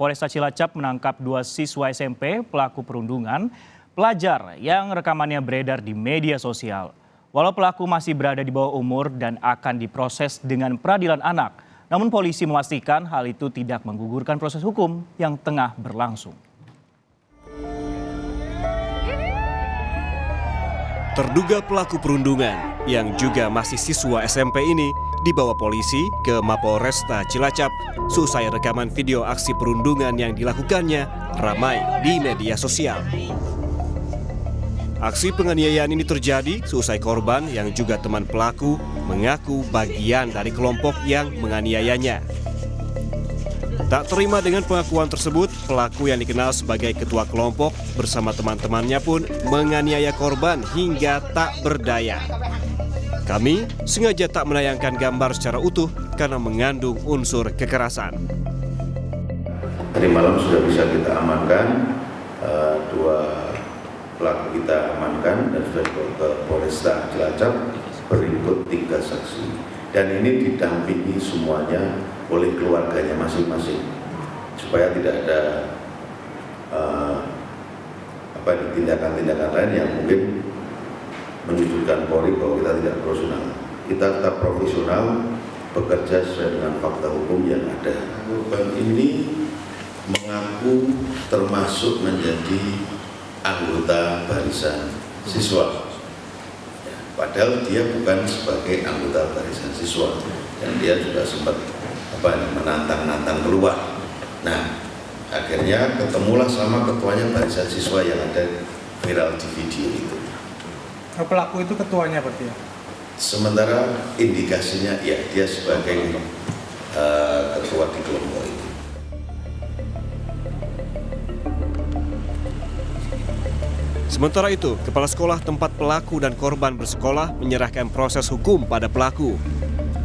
Polresta Cilacap menangkap 2 siswa SMP pelaku perundungan pelajar yang rekamannya beredar di media sosial. Walau pelaku masih berada di bawah umur dan akan diproses dengan peradilan anak, namun polisi memastikan hal itu tidak menggugurkan proses hukum yang tengah berlangsung. Terduga pelaku perundungan yang juga masih siswa SMP ini dibawa polisi ke Mapolresta Cilacap seusai rekaman video aksi perundungan yang dilakukannya ramai di media sosial. Aksi penganiayaan ini terjadi seusai korban yang juga teman pelaku mengaku bagian dari kelompok yang menganiayanya. Tak terima dengan pengakuan tersebut, pelaku yang dikenal sebagai ketua kelompok bersama teman-temannya pun menganiaya korban hingga tak berdaya. Kami sengaja tak menayangkan gambar secara utuh karena mengandung unsur kekerasan. Tadi malam sudah bisa kita amankan, 2 pelaku kita amankan dan sudah ke Polresta Cilacap berikut 3 saksi. Dan ini didampingi semuanya oleh keluarganya masing-masing supaya tidak ada tindakan-tindakan lain yang mungkin menunjukkan Polri bahwa kita tidak profesional. Kita tetap profesional, bekerja sesuai dengan fakta hukum yang ada. Korban ini mengaku termasuk menjadi anggota barisan siswa. Padahal dia bukan sebagai anggota barisan siswa dan dia juga sempat menantang-nantang keluar. Nah, akhirnya ketemulah sama ketuanya barisan siswa yang ada viral di video itu. Pelaku itu ketuanya berarti ya? Sementara indikasinya ya dia sebagai ketua di kelompok itu. Sementara itu, kepala sekolah tempat pelaku dan korban bersekolah menyerahkan proses hukum pada pelaku.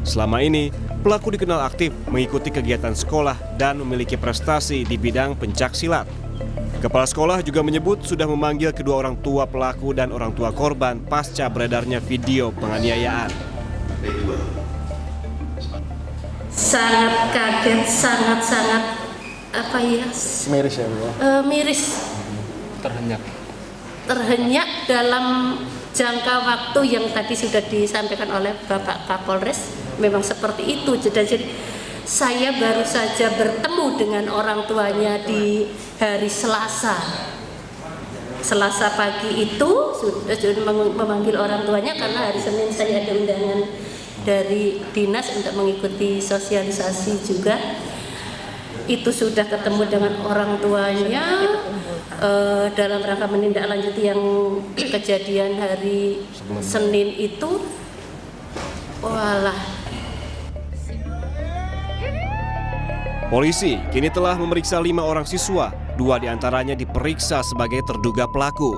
Selama ini, pelaku dikenal aktif mengikuti kegiatan sekolah dan memiliki prestasi di bidang pencaksilat. Kepala sekolah juga menyebut sudah memanggil kedua orang tua pelaku dan orang tua korban pasca beredarnya video penganiayaan. Sangat kaget, sangat Miris ya Bu? Miris. Terhenyak dalam jangka waktu yang tadi sudah disampaikan oleh Bapak Kapolres, memang seperti itu. Jadi saya baru saja bertemu dengan orang tuanya di hari Selasa pagi itu sudah memanggil orang tuanya karena hari Senin saya ada undangan dari dinas untuk mengikuti sosialisasi juga. Itu sudah ketemu dengan orang tuanya dalam rangka menindaklanjuti yang kejadian hari Senin itu. Walah. Polisi kini telah memeriksa 5 orang siswa, 2 diantaranya diperiksa sebagai terduga pelaku.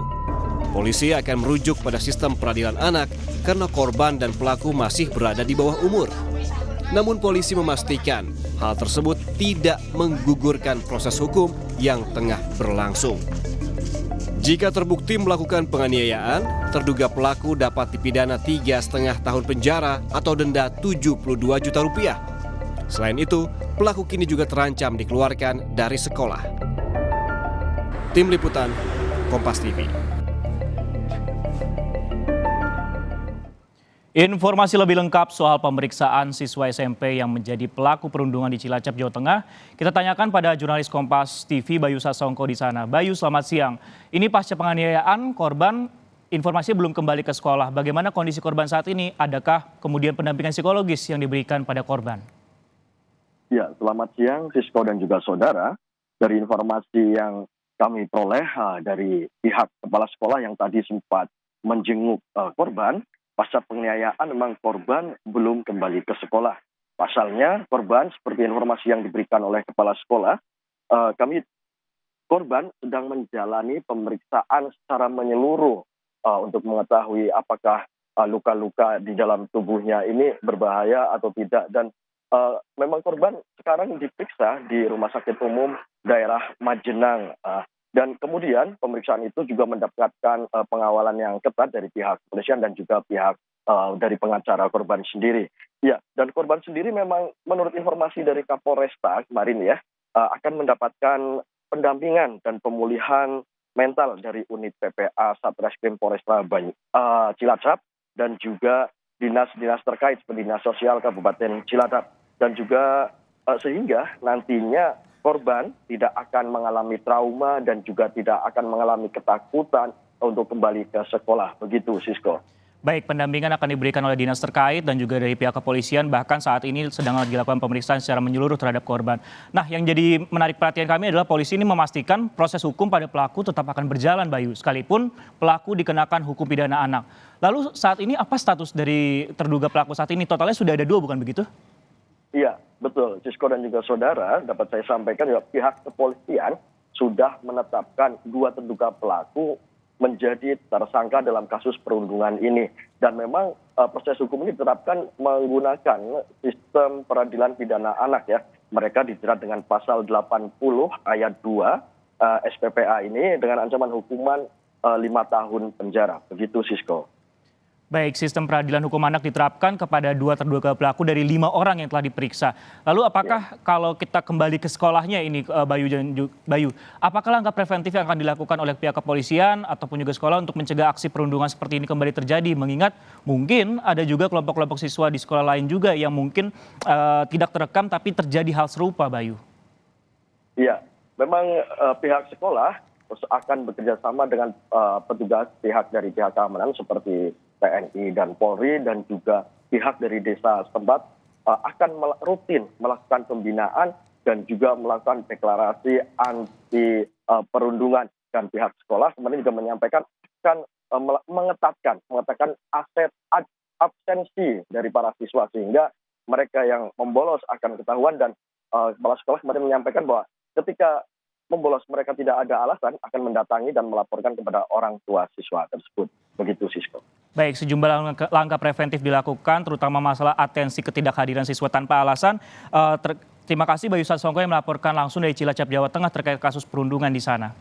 Polisi akan merujuk pada sistem peradilan anak karena korban dan pelaku masih berada di bawah umur. Namun polisi memastikan hal tersebut tidak menggugurkan proses hukum yang tengah berlangsung. Jika terbukti melakukan penganiayaan, terduga pelaku dapat dipidana 3,5 tahun penjara atau denda 72 juta rupiah. Selain itu, pelaku kini juga terancam dikeluarkan dari sekolah. Tim Liputan, Kompas TV. Informasi lebih lengkap soal pemeriksaan siswa SMP yang menjadi pelaku perundungan di Cilacap, Jawa Tengah, kita tanyakan pada jurnalis Kompas TV Bayu Sasongko di sana. Bayu, selamat siang. Ini pasca penganiayaan, korban informasi belum kembali ke sekolah. Bagaimana kondisi korban saat ini? Adakah kemudian pendampingan psikologis yang diberikan pada korban? Ya, selamat siang Sisko dan juga saudara. Dari informasi yang kami peroleh dari pihak kepala sekolah yang tadi sempat menjenguk korban, pasca penganiayaan memang korban belum kembali ke sekolah. Pasalnya korban seperti informasi yang diberikan oleh kepala sekolah, korban sedang menjalani pemeriksaan secara menyeluruh untuk mengetahui apakah luka-luka di dalam tubuhnya ini berbahaya atau tidak. Dan memang korban sekarang diperiksa di Rumah Sakit Umum Daerah Majenang. Dan kemudian pemeriksaan itu juga mendapatkan pengawalan yang ketat dari pihak kepolisian dan juga pihak dari pengacara korban sendiri. Ya, dan korban sendiri memang menurut informasi dari Kapolresta kemarin ya, akan mendapatkan pendampingan dan pemulihan mental dari unit PPA Satreskrim Polresta Cilacap dan juga dinas-dinas terkait seperti Dinas Sosial Kabupaten Cilacap, dan juga sehingga nantinya korban tidak akan mengalami trauma dan juga tidak akan mengalami ketakutan untuk kembali ke sekolah. Begitu, Sisko. Baik, pendampingan akan diberikan oleh dinas terkait dan juga dari pihak kepolisian, bahkan saat ini sedang dilakukan pemeriksaan secara menyeluruh terhadap korban. Nah, yang jadi menarik perhatian kami adalah polisi ini memastikan proses hukum pada pelaku tetap akan berjalan, Bayu, sekalipun pelaku dikenakan hukum pidana anak. Lalu saat ini apa status dari terduga pelaku saat ini? Totalnya sudah ada 2, bukan begitu? Iya, betul. Sisko dan juga saudara, dapat saya sampaikan juga pihak kepolisian sudah menetapkan 2 terduga pelaku menjadi tersangka dalam kasus perundungan ini. Dan memang proses hukum ini diterapkan menggunakan sistem peradilan pidana anak ya. Mereka dijerat dengan pasal 80 ayat 2 SPPA ini dengan ancaman hukuman 5 tahun penjara. Begitu, Sisko. Baik, sistem peradilan hukum anak diterapkan kepada 2 terduga pelaku dari 5 orang yang telah diperiksa. Lalu apakah kalau kita kembali ke sekolahnya ini, Bayu, apakah langkah preventif yang akan dilakukan oleh pihak kepolisian ataupun juga sekolah untuk mencegah aksi perundungan seperti ini kembali terjadi? Mengingat mungkin ada juga kelompok-kelompok siswa di sekolah lain juga yang mungkin tidak terekam tapi terjadi hal serupa, Bayu. Iya, memang pihak sekolah akan bekerja sama dengan petugas pihak dari pihak keamanan seperti TNI dan Polri dan juga pihak dari desa setempat akan rutin melakukan pembinaan dan juga melakukan deklarasi anti perundungan, dan pihak sekolah sebenarnya juga menyampaikan akan mengetatkan aset absensi dari para siswa sehingga mereka yang membolos akan ketahuan, dan kepala sekolah kemarin menyampaikan bahwa ketika membolos mereka tidak ada alasan akan mendatangi dan melaporkan kepada orang tua siswa tersebut. Begitu, Sisko. Baik, sejumlah langkah preventif dilakukan, terutama masalah atensi ketidakhadiran siswa tanpa alasan. Terima kasih Bayu Sasongko yang melaporkan langsung dari Cilacap, Jawa Tengah terkait kasus perundungan di sana.